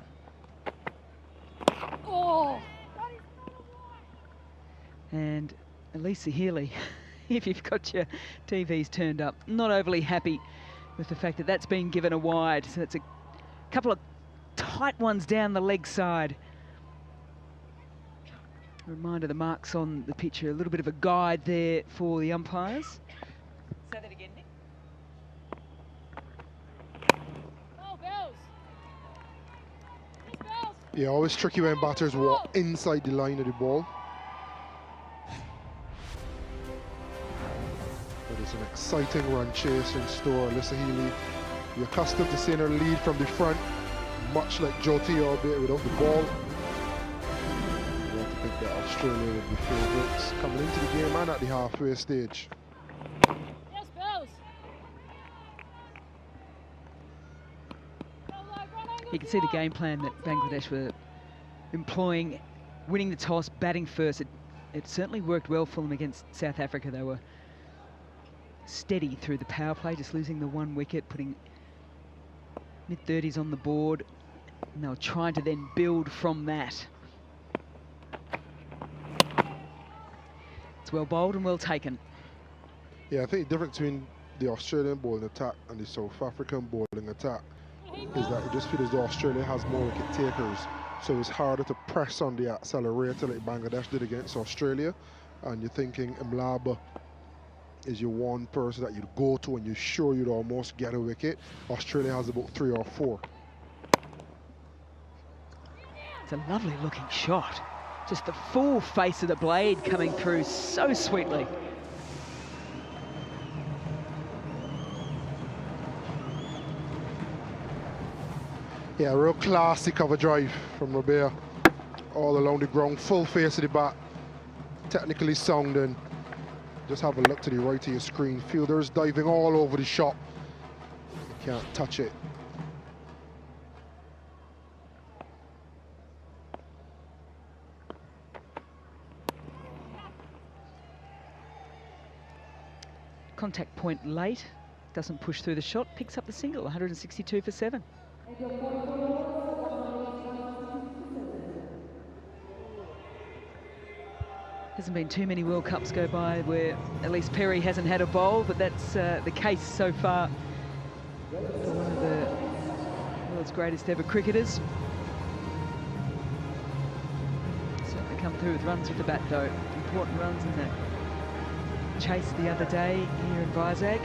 Oh. And Elisa Healy, if you've got your TVs turned up, not overly happy with the fact that that's been given a wide. So it's a couple of tight ones down the leg side. A reminder, the marks on the picture, a little bit of a guide there for the umpires. Say that again, Nick. Oh, bells. Yes, bells. Yeah, always tricky when batters walk inside the line of the ball. But it's an exciting run chase in store. Alyssa Healy, you're accustomed to seeing her lead from the front, much like Jyoti, albeit without the ball. You have to think that Australia would be favourites coming into the game and at the halfway stage. Yes, bells. You can see the game plan that Bangladesh were employing, winning the toss, batting first. It certainly worked well for them against South Africa. They were steady through the power play, just losing the 1 wicket, putting mid-30s on the board, and they were trying to then build from that. It's well bowled and well taken. Yeah, I think the difference between the Australian bowling attack and the South African bowling attack is that it just feels as though Australia has more wicket takers, so it's harder to press on the accelerator like Bangladesh did against Australia. And you're thinking Mlaba is your one person that you'd go to and you're sure you'd almost get a wicket. Australia has about 3 or 4. It's a lovely looking shot. Just the full face of the blade coming through so sweetly. Yeah, real classy cover drive from Rabea. All along the ground, full face of the bat. Technically sound, and just have a look to the right of your screen. Fielders diving all over the shot. You can't touch it. Contact point late, doesn't push through the shot, picks up the single, 162 for 7. Hasn't been too many World Cups go by where Elise Perry hasn't had a bowl, but that's the case so far for one of the world's greatest ever cricketers. Certainly come through with runs with the bat though, important runs in that chase the other day here in Vizag.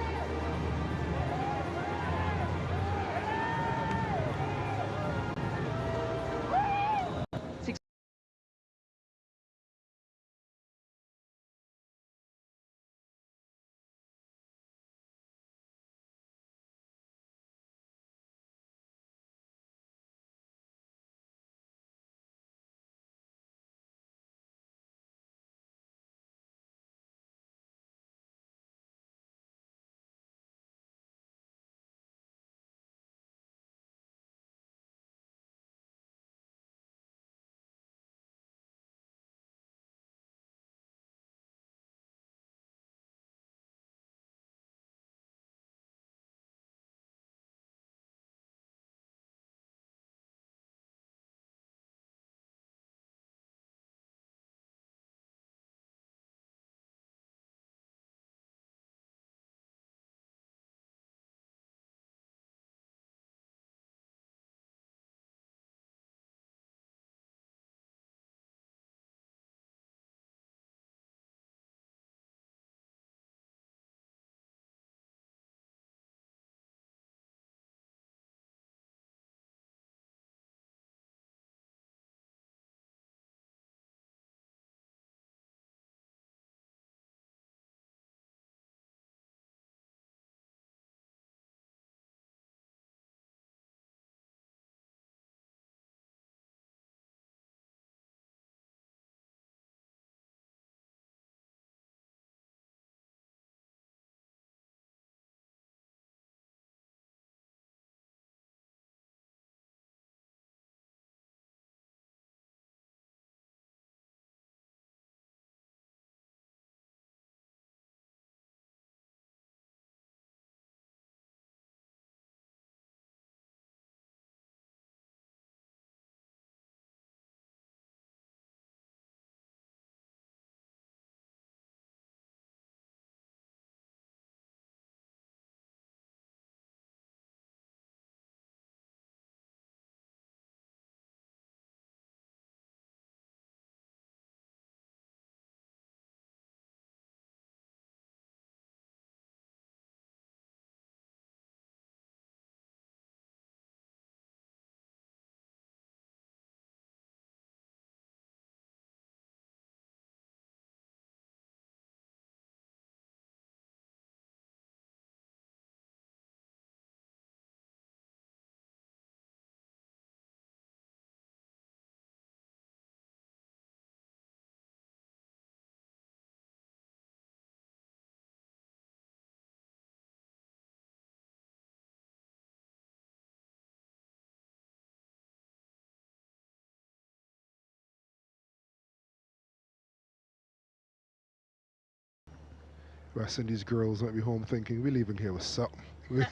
West Indies girls might be home thinking, we're leaving here with something. We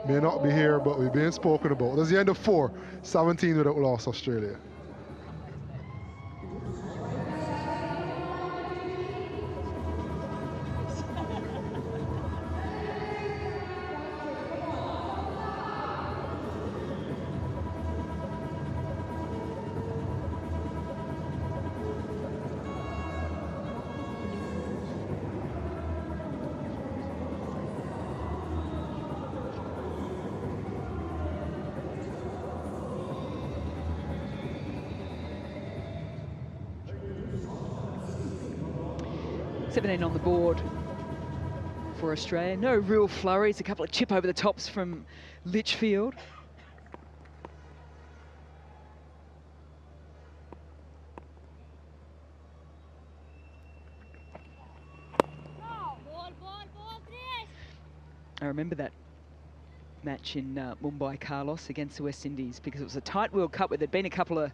may not be here, but we're being spoken about. That's the end of 4, 17 without loss, Australia. $17 on the board for Australia. No real flurries, a couple of chip over the tops from Litchfield. I remember that match in Mumbai, Carlos, against the West Indies, because it was a tight World Cup where there'd been a couple of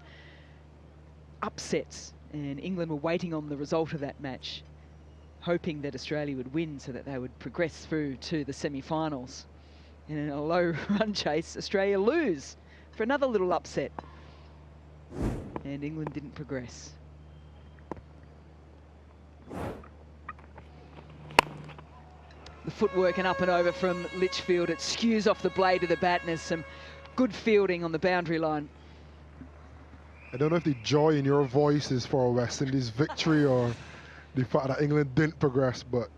upsets and England were waiting on the result of that match, hoping that Australia would win so that they would progress through to the semi-finals. And in a low run chase, Australia lose for another little upset. And England didn't progress. The footwork and up and over from Litchfield. It skews off the blade of the bat, and there's some good fielding on the boundary line. I don't know if the joy in your voice is for a West Indies victory or the fact that England didn't progress, but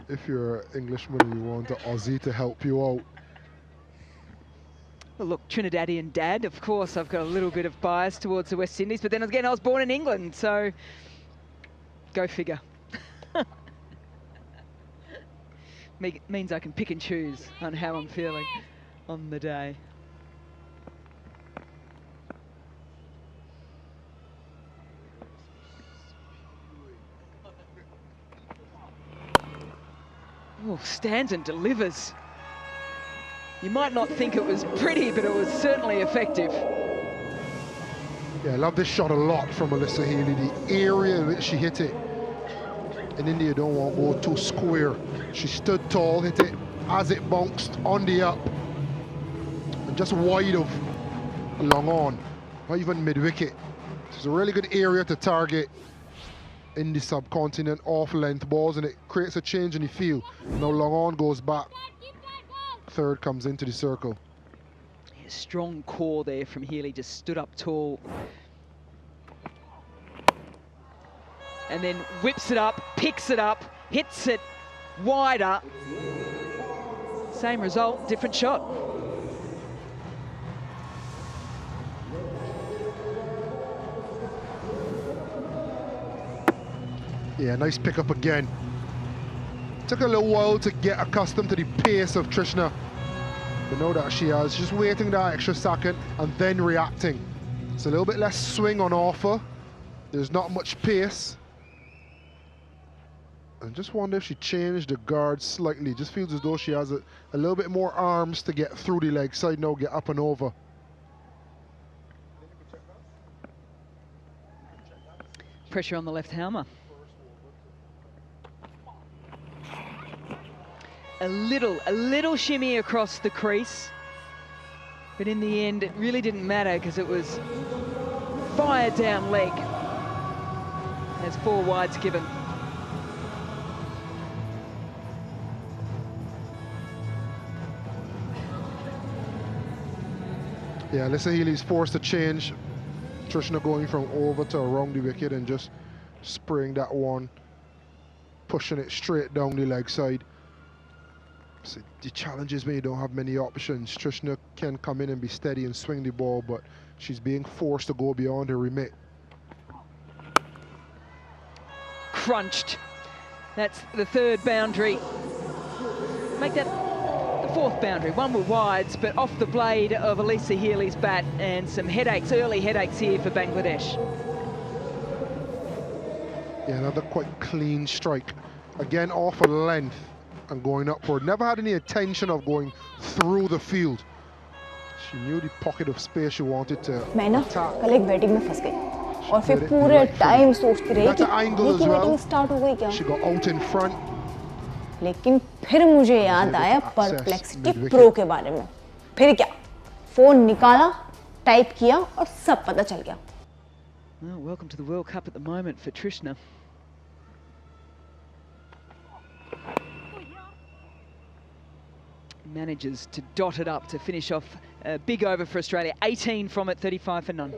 if you're an Englishman and you want an Aussie to help you out. Well, look, Trinidadian dad, of course, I've got a little bit of bias towards the West Indies, but then again, I was born in England, so go figure. Means I can pick and choose on how I'm feeling on the day. Oh, stands and delivers. You might not think it was pretty, but it was certainly effective. Yeah, I love this shot a lot from Alyssa Healy. The area in which she hit it. In India, don't want to go too square. She stood tall, hit it as it bounced on the up. And just wide of long on, not even mid-wicket. It's a really good area to target in the subcontinent off-length balls, and it creates a change in the field. Now long on goes back. Third comes into the circle. Yeah, strong core there from Healy, just stood up tall. And then whips it up, picks it up, hits it wider. Same result, different shot. Yeah, nice pickup again. Took a little while to get accustomed to the pace of Trishna. But know that she has, just waiting that extra second and then reacting. It's a little bit less swing on offer. There's not much pace. I just wonder if she changed the guard slightly. Just feels as though she has a little bit more arms to get through the leg side now, get up and over. Pressure on the left hammer. A little shimmy across the crease. But in the end, it really didn't matter because it was fire down leg. There's 4 wides given. Yeah, Alyssa Healy's forced to change. Trishna going from over to around the wicket and just spraying that one, pushing it straight down the leg side. So the challenge is when you don't have many options. Trishna can come in and be steady and swing the ball, but she's being forced to go beyond her remit. Crunched. That's the 3rd boundary. Make that the 4th boundary. 1 with wides, but off the blade of Alyssa Healy's bat, and some headaches, early headaches here for Bangladesh. Yeah, another quite clean strike. Again, off a length and going upward. Never had any intention of going through the field. She knew the pocket of space she wanted to attack. कल एक batting में फंस गई और फिर पूरे time सोचती रही कि ये बैटिंग स्टार्ट हो गई क्या? She got out in front लेकिन फिर मुझे याद आया परप्लेक्सिटी प्रो के बारे में। फिर क्या, फोन निकाला, टाइप किया और सब पता चल गया। Well, welcome to the World Cup at the moment for Trishna. Manages to dot it up to finish off a big over for Australia. 18 from it, 35 for none.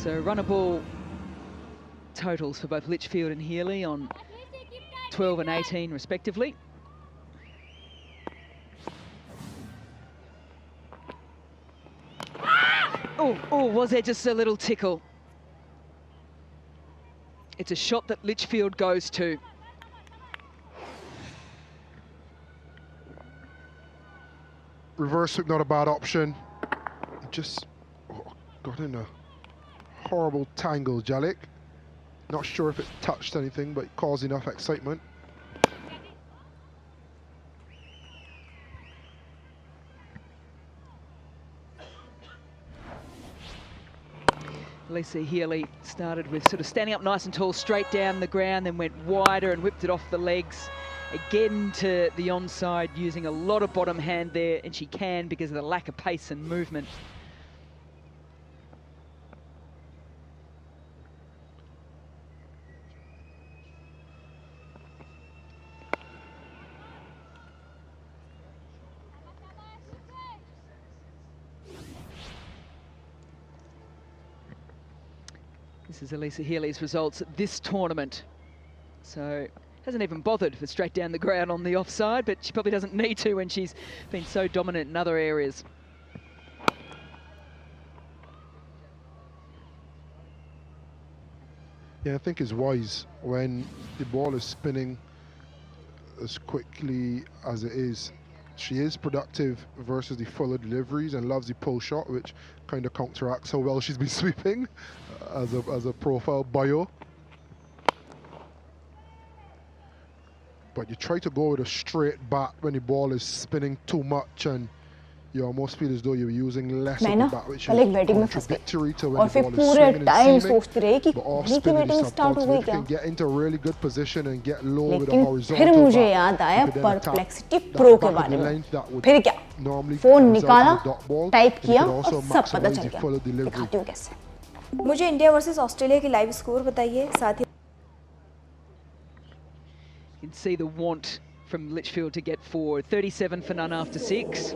So runner ball totals for both Litchfield and Healy on 12 and 18 respectively. Oh, was there just a little tickle? It's a shot that Litchfield goes to. Reverse hook, not a bad option. Just got in a horrible tangle, Jalik. Not sure if it touched anything, but it caused enough excitement. Lisa Healy started with sort of standing up nice and tall, straight down the ground, then went wider and whipped it off the legs. Again to the onside, using a lot of bottom hand there, and she can because of the lack of pace and movement. This is Elisa Healy's results at this tournament. So hasn't even bothered for straight down the ground on the offside, but she probably doesn't need to when she's been so dominant in other areas. Yeah, I think it's wise when the ball is spinning as quickly as it is. She is productive versus the fuller deliveries and loves the pull shot, which kind of counteracts how well she's been sweeping as a profile bio. But you try to go with a straight bat when the ball is spinning too much, and you almost feel as though you're using less of the bat, which is contradictory to when the ball is swinging and seaming. But off spinning the subcontinent, if you can get into a really good position and get low with a horizontal फिर मुझे याद आया perplexity pro के बारे में। फिर क्या, phone निकाला, टाइप किया और सब पता चल गया। दिखाती हूँ कैसे। मुझे इंडिया वर्सेस ऑस्ट्रेलिया की लाइव स्कोर बताइए, साथ ही You can see the want from Litchfield to get forward. 37 for none after 6.